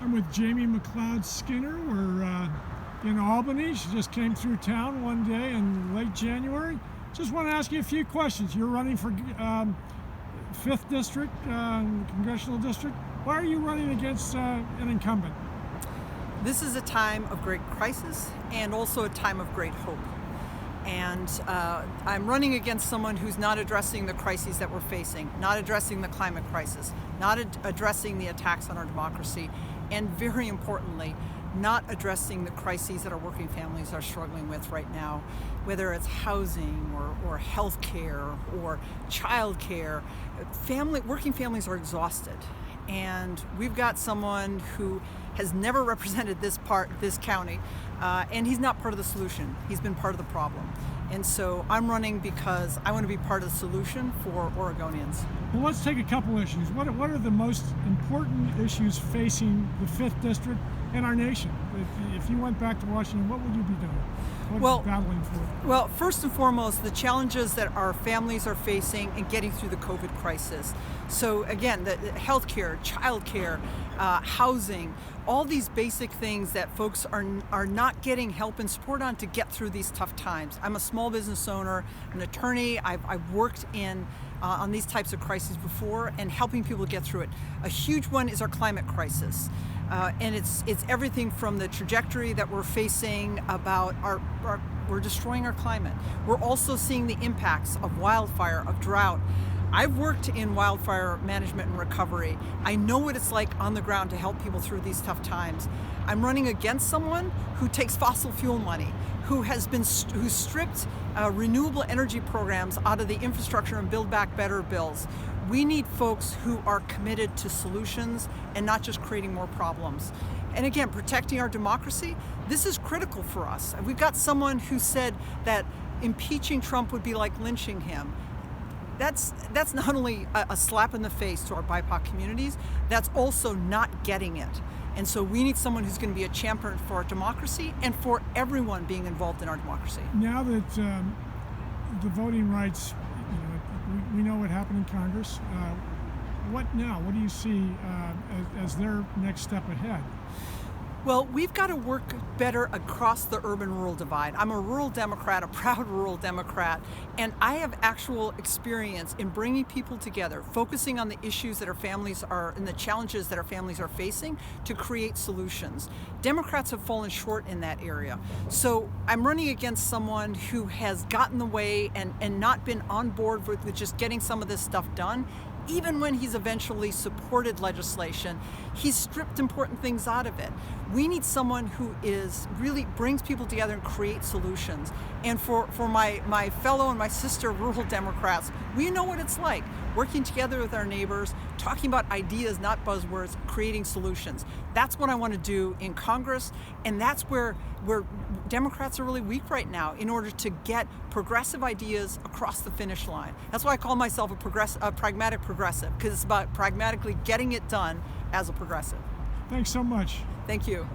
I'm with Jamie McLeod-Skinner. We're in Albany. She just came through town one day in late January. Just want to ask you a few questions. You're running for 5th District, Congressional District. Why are you running against an incumbent? This is a time of great crisis and also a time of great hope. And I'm running against someone who's not addressing the crises that we're facing, not addressing the climate crisis, not addressing the attacks on our democracy, and very importantly, not addressing the crises that our working families are struggling with right now, whether it's housing or health care or child care. Working families are exhausted. And we've got someone who has never represented this county, and he's not part of the solution. He's been part of the problem. And so I'm running because I want to be part of the solution for Oregonians. Well, let's take a couple issues. What are the most important issues facing the 5th District and our nation? If you went back to Washington, what would you be doing? What are you battling for? Well, first and foremost, the challenges that our families are facing in getting through the COVID crisis. So again, the health care, child care, housing, all these basic things that folks are not getting help and support on to get through these tough times. I'm a small business owner, an attorney. I've worked on these types of crises before and helping people get through it. A huge one is our climate crisis. And it's everything from the trajectory that we're facing about we're destroying our climate. We're also seeing the impacts of wildfire, of drought. I've worked in wildfire management and recovery. I know what it's like on the ground to help people through these tough times. I'm running against someone who takes fossil fuel money, who stripped renewable energy programs out of the infrastructure and Build Back Better bills. We need folks who are committed to solutions and not just creating more problems. And again, protecting our democracy, this is critical for us. We've got someone who said that impeaching Trump would be like lynching him. That's not only a slap in the face to our BIPOC communities, that's also not getting it. And so we need someone who's going to be a champion for our democracy and for everyone being involved in our democracy. Now that the voting rights, we know what happened in Congress. What now? What do you see as their next step ahead? Well, we've got to work better across the urban-rural divide. I'm a rural Democrat, a proud rural Democrat, and I have actual experience in bringing people together, focusing on the issues that our families are, and the challenges that our families are facing to create solutions. Democrats have fallen short in that area. So I'm running against someone who has gotten in the way and not been on board with just getting some of this stuff done. Even when he's eventually supported legislation, he's stripped important things out of it. We need someone who really brings people together and creates solutions. And for my fellow and my sister rural Democrats, we know what it's like, working together with our neighbors, talking about ideas, not buzzwords, creating solutions. That's what I want to do in Congress, and that's where Democrats are really weak right now in order to get progressive ideas across the finish line. That's why I call myself a pragmatic progressive, because it's about pragmatically getting it done as a progressive. Thanks so much. Thank you.